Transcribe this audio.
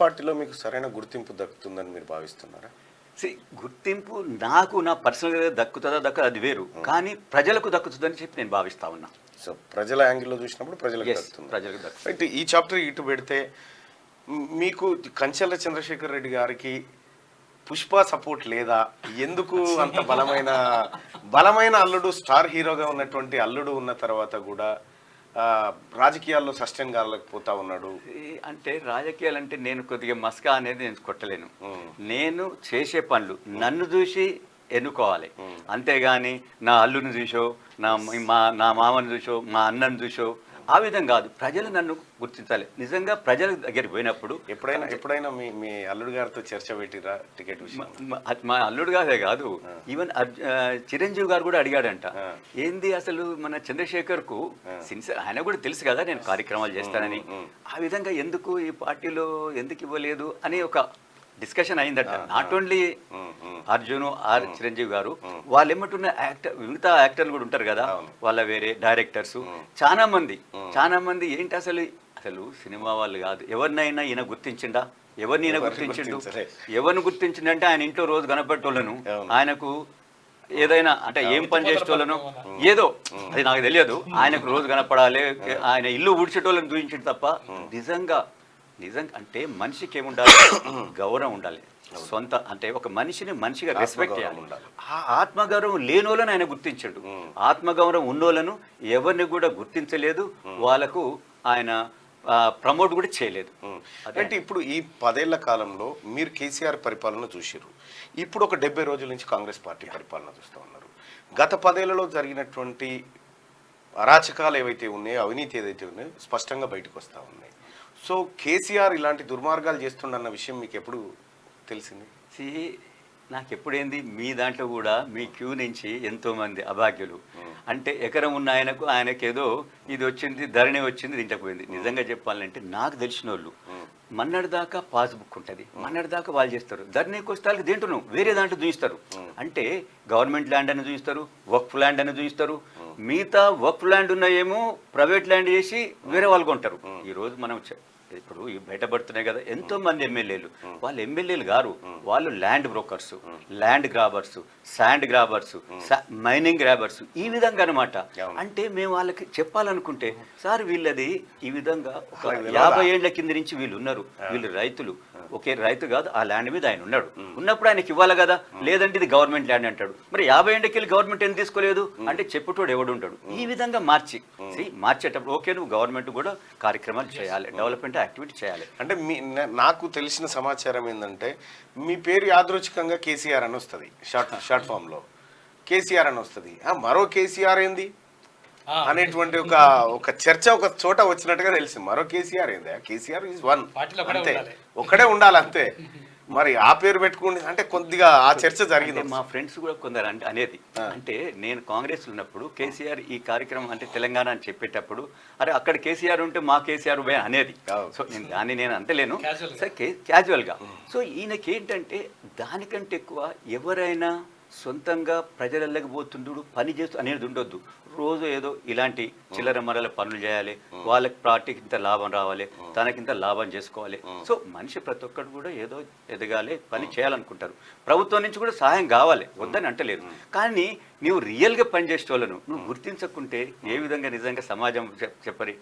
పార్టీలో మీకు సరైన గుర్తింపు దక్కుతుందని మీరు భావిస్తున్నారా? గుర్తింపు నాకు నా పర్సనల్గా దక్కుతుందా దక్కదు అది వేరు, కానీ ప్రజలకు దక్కుతుందని చెప్పి నేను భావిస్తా ఉన్నా. సో ప్రజల యాంగిల్లో చూసినప్పుడు ప్రజలకు దక్కుతుంది. ప్రజలకు దక్కుతుంది. అయితే ఈ చాప్టర్ ఇటు పెడితే మీకు కంచెల చంద్రశేఖర్ రెడ్డి గారికి పుష్ప సపోర్ట్ లేదా? ఎందుకు అంత బలమైన అల్లుడు, స్టార్ హీరోగా ఉన్నటువంటి అల్లుడు ఉన్న తర్వాత కూడా రాజకీయాల్లో సస్టైన్ కాలేకపోతా ఉన్నాడు? అంటే రాజకీయాలు అంటే నేను కొద్దిగా మస్కా అనేది నేను కొట్టలేను. నేను చేసే పనులు నన్ను చూసి ఎన్నుకోవాలి, అంతేగాని నా అల్లుని చూసో నా మామని చూసో మా అన్నను చూసో ఆ విధంగా కాదు. ప్రజలు నన్ను గుర్తించాలి. నిజంగా ప్రజల దగ్గరికి పోయినప్పుడు ఎప్పుడైనా మీ అల్లుడు గారితో చర్చ పెట్టిరా టికెట్ విషయం? మా అల్లుడు గారే కాదు, ఈవెన్ చిరంజీవి గారు కూడా అడిగాడంట, ఏంది అసలు మన చంద్రశేఖర్ కు సిన్సియర్, ఆయన కూడా తెలుసు కదా నేను కార్యక్రమాలు చేస్తానని, ఆ విధంగా ఎందుకు ఈ పార్టీలో ఎందుకు ఇవ్వలేదు అని ఒక డిస్కషన్ అయిందట. నాట్ ఓన్లీ అర్జును చిరంజీవి గారు, వాళ్ళు ఏమంటున్న మిగతా యాక్టర్లు కూడా ఉంటారు కదా, వాళ్ళ వేరే డైరెక్టర్స్ చాలా మంది ఏంటి అసలు సినిమా వాళ్ళు కాదు, ఎవరినైనా ఈయన గుర్తించిండా, ఎవరినైనా ఎవరిని గుర్తించిండంటే ఆయన ఇంట్లో రోజు కనపట్టోళ్ళను, ఆయనకు ఏదైనా అంటే ఏం పని చేసేటోళ్ళను ఏదో అది నాకు తెలియదు, ఆయనకు రోజు కనపడాలి, ఆయన ఇల్లు ఊడ్చేటోళ్ళని చూపించిండు తప్ప నిజంగా అంటే మనిషికి ఏముండాలి, గౌరవం ఉండాలి. సొంత అంటే ఒక మనిషిని మనిషిగా రెస్పెక్ట్ చేయాలి. ఆ ఆత్మగౌరవం లేనోళ్ళని ఆయన గుర్తించాడు, ఆత్మగౌరవం ఉన్నోళ్ళను ఎవరిని కూడా గుర్తించలేదు, వాళ్ళకు ఆయన ప్రమోట్ కూడా చేయలేదు. అంటే ఇప్పుడు ఈ 10 ఏళ్ల కాలంలో మీరు కేసీఆర్ పరిపాలన చూసారు, ఇప్పుడు ఒక 70 రోజుల నుంచి కాంగ్రెస్ పార్టీ పరిపాలన చూస్తూ ఉన్నారు. గత 10 ఏళ్లలో జరిగినటువంటి అరాచకాలు ఏవైతే ఉన్నాయో, అవినీతి ఏదైతే ఉన్నాయో స్పష్టంగా బయటకు వస్తూ ఉన్నాయి. సో కేసీఆర్ ఇలాంటి దుర్మార్గాలు చేస్తుండన్న విషయం మీకు ఎప్పుడు తెలిసింది? నాకు ఎప్పుడైంది, మీ దాంట్లో కూడా మీ క్యూ నుంచి ఎంతోమంది అభాగ్యులు అంటే ఎకరం ఉన్న ఆయనకేదో ఇది వచ్చింది, ధరణి వచ్చింది, తింటపోయింది. నిజంగా చెప్పాలంటే నాకు తెలిసిన వాళ్ళు మన్నటిదాకా పాస్బుక్ ఉంటుంది, మన్నటిదాకా వాళ్ళు చేస్తారు, ధరణికి వస్తే వాళ్ళకి దేంట్లో వేరే దాంట్లో చూపిస్తారు. అంటే గవర్నమెంట్ ల్యాండ్ అని చూపిస్తారు, వక్ఫ్ ల్యాండ్ అని చూపిస్తారు, మిగతా వక్ఫ్ ల్యాండ్ ఉన్నాయేమో ప్రైవేట్ ల్యాండ్ చేసి వేరే వాళ్ళు కొంటారు. ఈరోజు మనం ఇప్పుడు బయటపడుతున్నాయి కదా ఎంతో మంది ఎమ్మెల్యేలు, వాళ్ళు ఎమ్మెల్యేలు గారు, వాళ్ళు land brokers, land grabbers, sand grabbers, mining grabbers, ఈ విధంగా అనమాట. అంటే మేము వాళ్ళకి చెప్పాలనుకుంటే, సార్ వీళ్ళది ఈ విధంగా ఒక 50 ఏళ్ల కింద నుంచి వీళ్ళు ఉన్నారు, వీళ్ళు రైతులు, ఒకే రైతు కాదు, ఆ ల్యాండ్ మీద ఆయన ఉన్నాడు, ఉన్నప్పుడు ఆయనకి ఇవ్వాలి కదా, లేదంటే ఇది గవర్నమెంట్ ల్యాండ్ అంటాడు. మరి 50 ఏళ్ళకి వెళ్ళి గవర్నమెంట్ ఎందుకు తీసుకోలేదు అంటే చెప్పుటోడు ఎవడు ఉంటాడు. ఈ విధంగా మార్చేటప్పుడు ఓకే నువ్వు గవర్నమెంట్ కూడా కార్యక్రమాలు చేయాలి, డెవలప్మెంట్ యాక్టివిటీ చేయాలి. అంటే నాకు తెలిసిన సమాచారం ఏంటంటే మీ పేరు యాదృచ్ఛికంగా కేసీఆర్ అని వస్తుంది, షార్ట్ ఫామ్ లో కేసీఆర్ అని వస్తుంది, మరో కేసీఆర్ ఏంది అనేటువంటి ఒక చర్చ ఒక చోట వచ్చినట్టుగా తెలిసింది. మరో కేసీఆర్ ఏంది, కేసీఆర్ ఈజ్ వన్, అంతే, ఒక్కడే ఉండాలి అంతే. మరి ఆ పేరు పెట్టుకుని అంటే కొద్దిగా ఆ చర్చ జరిగింది. మా ఫ్రెండ్స్ కూడా కొందరు అనేది అంటే నేను కాంగ్రెస్ ఉన్నప్పుడు కేసీఆర్ ఈ కార్యక్రమం అంటే తెలంగాణ అని చెప్పేటప్పుడు అరే అక్కడ కేసీఆర్ ఉంటే మా కేసీఆర్ భయ అనేది. సో నేను అంతలేను సార్ క్యాజువల్గా. సో ఈయనకి ఏంటంటే దానికంటే ఎక్కువ ఎవరైనా సొంతంగా ప్రజలకి పోతుండు పని చేస్తూ అనేది ఉండొద్దు. రోజు ఏదో ఇలాంటి చిల్లర మరల పనులు చేయాలి, వాళ్ళకి పార్టీకి ఇంత లాభం రావాలి, తనకింత లాభం చేసుకోవాలి. సో మనిషి ప్రతి ఒక్కరు కూడా ఏదో ఎదగాలి, పని చేయాలనుకుంటారు. ప్రభుత్వం నుంచి కూడా సహాయం కావాలి, వద్దని అంటలేదు. కానీ నువ్వు రియల్గా పనిచేసే వాళ్ళను నువ్వు గుర్తించకుంటే ఏ విధంగా నిజంగా సమాజం చెప్పరి.